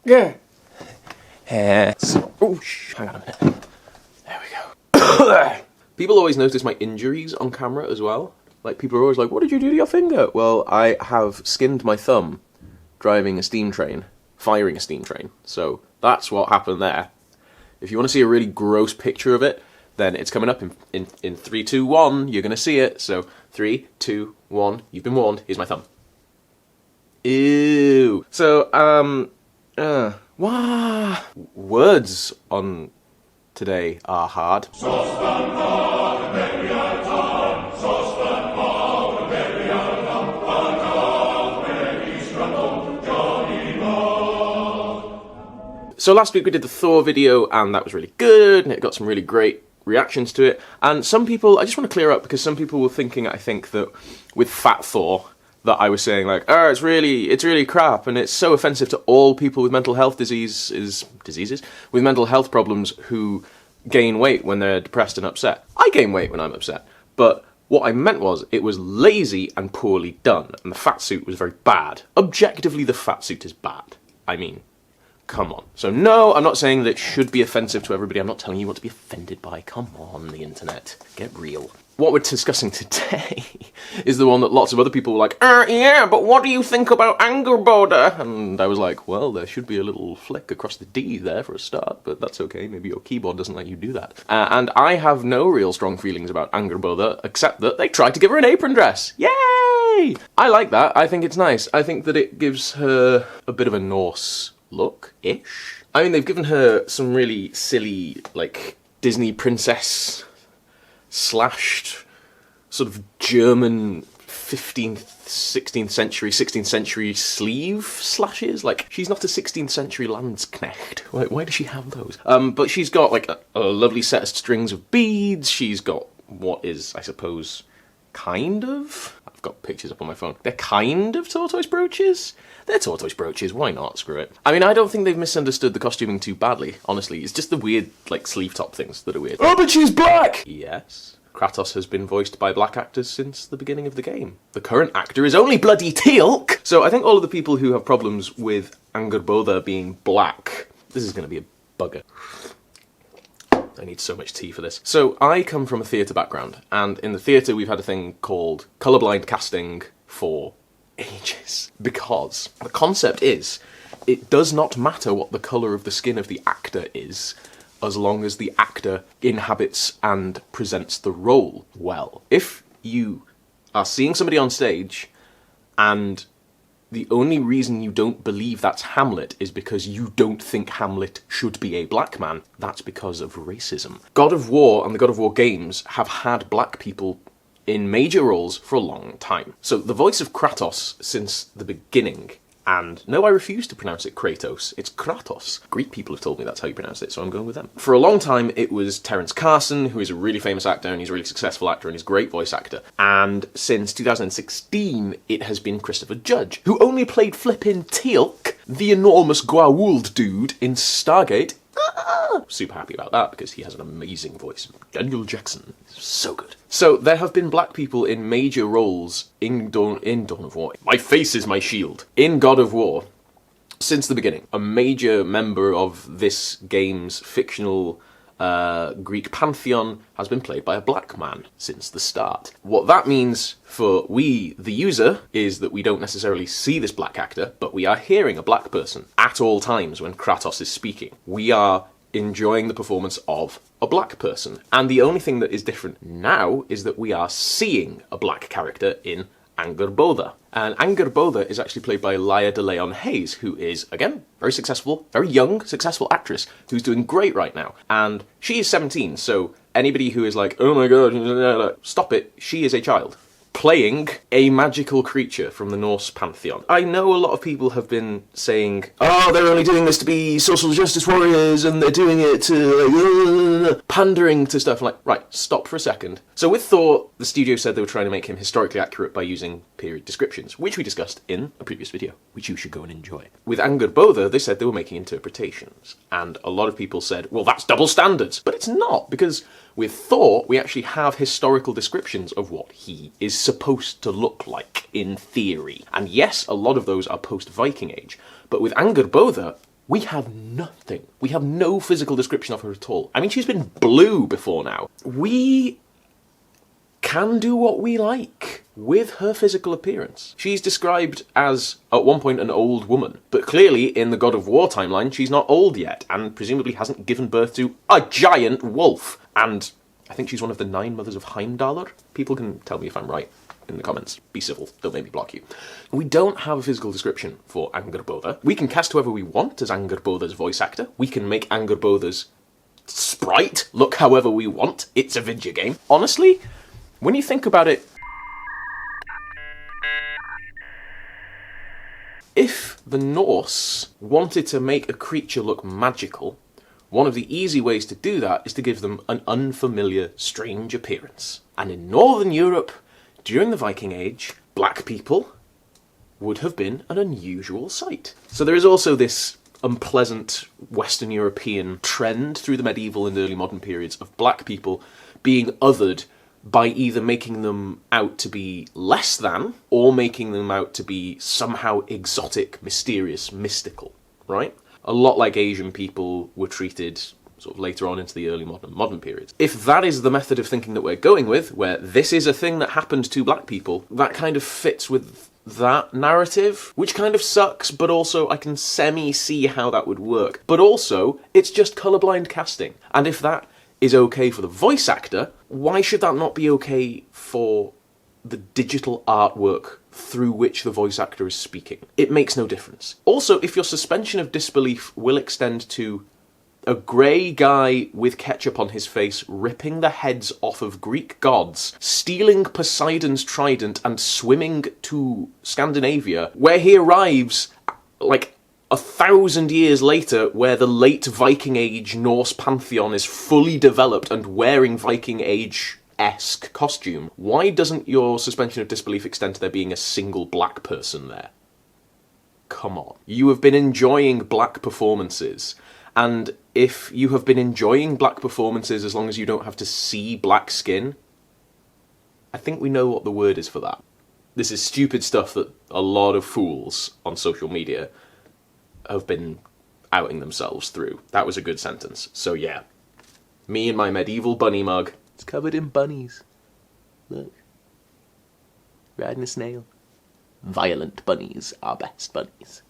Yeah. Oh, hang on a minute. There we go. People always notice my injuries on camera as well. Like, people are always like, what did you do to your finger? Well, I have skinned my thumb driving a steam train, firing a steam train. So that's what happened there. If you want to see a really gross picture of it, then it's coming up in 3, 2, 1. You're going to see it. So 3, 2, 1. You've been warned. Here's my thumb. Ew. So, words on today are hard. So last week we did the Thor video, and that was really good, and it got some really great reactions to it. And some people, I just want to clear up, because some people were thinking, I think, that with Fat Thor, that I was saying like, oh, it's really crap, and it's so offensive to all people with mental health diseases, with mental health problems who gain weight when they're depressed and upset. I gain weight when I'm upset, but what I meant was, it was lazy and poorly done, and the fat suit was very bad. Objectively, the fat suit is bad. I mean, come on. So no, I'm not saying that it should be offensive to everybody. I'm not telling you what to be offended by. Come on, the internet. Get real. What we're discussing today is the one that lots of other people were like, yeah, but what do you think about Angrboda? And I was like, well, there should be a little flick across the D there for a start, but that's okay. Maybe your keyboard doesn't let you do that. And I have no real strong feelings about Angrboda, except that they tried to give her an apron dress. Yay! I like that. I think it's nice. I think that it gives her a bit of a Norse look-ish. I mean, they've given her some really silly, like, Disney princess slashed sort of German 15th, 16th century sleeve slashes. Like, she's not a 16th century Landsknecht. Why does she have those? But she's got, like, a lovely set of strings of beads. She's got what is, I suppose, kind of... I've got pictures up on my phone. They're kind of tortoise brooches? They're tortoise brooches, why not? Screw it. I mean, I don't think they've misunderstood the costuming too badly, honestly. It's just the weird, like, sleeve top things that are weird. Oh, but she's black! Yes. Kratos has been voiced by black actors since the beginning of the game. The current actor is only bloody Teal'c! So I think all of the people who have problems with Angrboda being black, this is going to be a bugger. I need so much tea for this. So I come from a theatre background, and in the theatre we've had a thing called Colorblind casting for ages. Because the concept is, it does not matter what the colour of the skin of the actor is, as long as the actor inhabits and presents the role well. If you are seeing somebody on stage, and the only reason you don't believe that's Hamlet is because you don't think Hamlet should be a black man, that's because of racism. God of War and the God of War games have had black people in major roles for a long time. So the voice of Kratos since the beginning, and no, I refuse to pronounce it Kratos, it's Kratos. Greek people have told me that's how you pronounce it, so I'm going with them. For a long time it was Terence Carson, who is a really famous actor, and he's a really successful actor, and he's a great voice actor. And since 2016 it has been Christopher Judge, who only played flippin' Teal'c, the enormous Goa'uld dude in Stargate. Super happy about that, because he has an amazing voice. Daniel Jackson is so good. So there have been black people in major roles in Dawn of War. My face is my shield. In God of War, since the beginning. A major member of this game's fictional Greek pantheon has been played by a black man since the start. What that means for we, the user, is that we don't necessarily see this black actor, but we are hearing a black person at all times when Kratos is speaking. We are enjoying the performance of a black person. And the only thing that is different now is that we are seeing a black character in Angrboda. And Angrboda is actually played by Laya DeLeon Hayes, who is, again, very successful, very young, successful actress, who's doing great right now. And she is 17, so anybody who is like, oh my god, stop it, she is a child. Playing a magical creature from the Norse pantheon. I know a lot of people have been saying, oh, they're only doing this to be social justice warriors, and they're doing it to, pandering to stuff. I'm like, right, stop for a second. So with Thor, the studio said they were trying to make him historically accurate by using period descriptions, which we discussed in a previous video, which you should go and enjoy. With Angrboda, they said they were making interpretations, and a lot of people said, well, that's double standards. But it's not, because with Thor, we actually have historical descriptions of what he is supposed to look like, in theory. And yes, a lot of those are post-Viking Age, but with Angrboda, We have nothing. We have no physical description of her at all. I mean, she's been blue before now. We can do what we like with her physical appearance. She's described as, at one point, an old woman, but clearly in the God of War timeline, she's not old yet, and presumably hasn't given birth to a giant wolf. And I think she's one of the 9 mothers of Heimdallr. People can tell me if I'm right in the comments. Be civil, don't make me block you. We don't have a physical description for Angrboda. We can cast whoever we want as Angrboda's voice actor. We can make Angrboda's sprite look however we want. It's a video game. Honestly, when you think about it, if the Norse wanted to make a creature look magical, one of the easy ways to do that is to give them an unfamiliar, strange appearance. And in Northern Europe, during the Viking Age, black people would have been an unusual sight. So there is also this unpleasant Western European trend through the medieval and early modern periods of black people being othered by either making them out to be less than, or making them out to be somehow exotic, mysterious, mystical, right? A lot like Asian people were treated sort of later on into the early modern periods. If that is the method of thinking that we're going with, where this is a thing that happened to black people, that kind of fits with that narrative, which kind of sucks, but also I can semi-see how that would work. But also, it's just colourblind casting. And if that is okay for the voice actor, why should that not be okay for the digital artwork through which the voice actor is speaking? It makes no difference. Also, if your suspension of disbelief will extend to a grey guy with ketchup on his face ripping the heads off of Greek gods, stealing Poseidon's trident and swimming to Scandinavia, where he arrives like 1,000 years later, where the late Viking Age Norse pantheon is fully developed and wearing Viking Age-esque costume, why doesn't your suspension of disbelief extend to there being a single black person there? Come on. You have been enjoying black performances, and if you have been enjoying black performances as long as you don't have to see black skin, I think we know what the word is for that. This is stupid stuff that a lot of fools on social media have been outing themselves through. That was a good sentence. So yeah, me and my medieval bunny mug. It's covered in bunnies. Look. Riding a snail. Violent bunnies are best bunnies.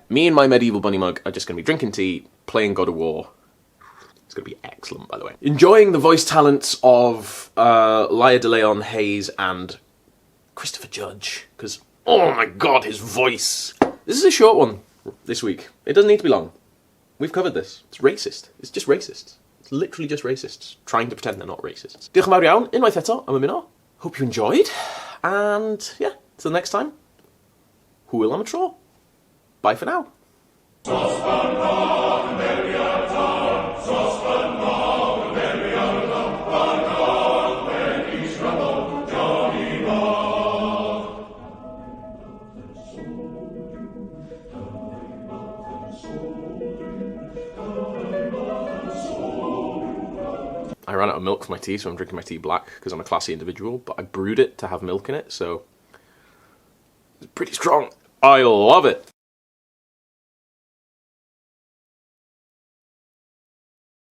Me and my medieval bunny mug are just going to be drinking tea, playing God of War. It's going to be excellent, by the way. Enjoying the voice talents of Laia de Leon Hayes and Christopher Judge, because, oh my god, his voice. This is a short one this week. It doesn't need to be long. We've covered this. It's racist. It's just racists. It's literally just racists trying to pretend they're not racists. Diolch yn fawr iawn, unwaith eto, am ymuno. Hope you enjoyed, and yeah, till next time, hwyl am y tro. Bye for now. I ran out of milk for my tea, so I'm drinking my tea black because I'm a classy individual, but I brewed it to have milk in it, so it's pretty strong. I love it.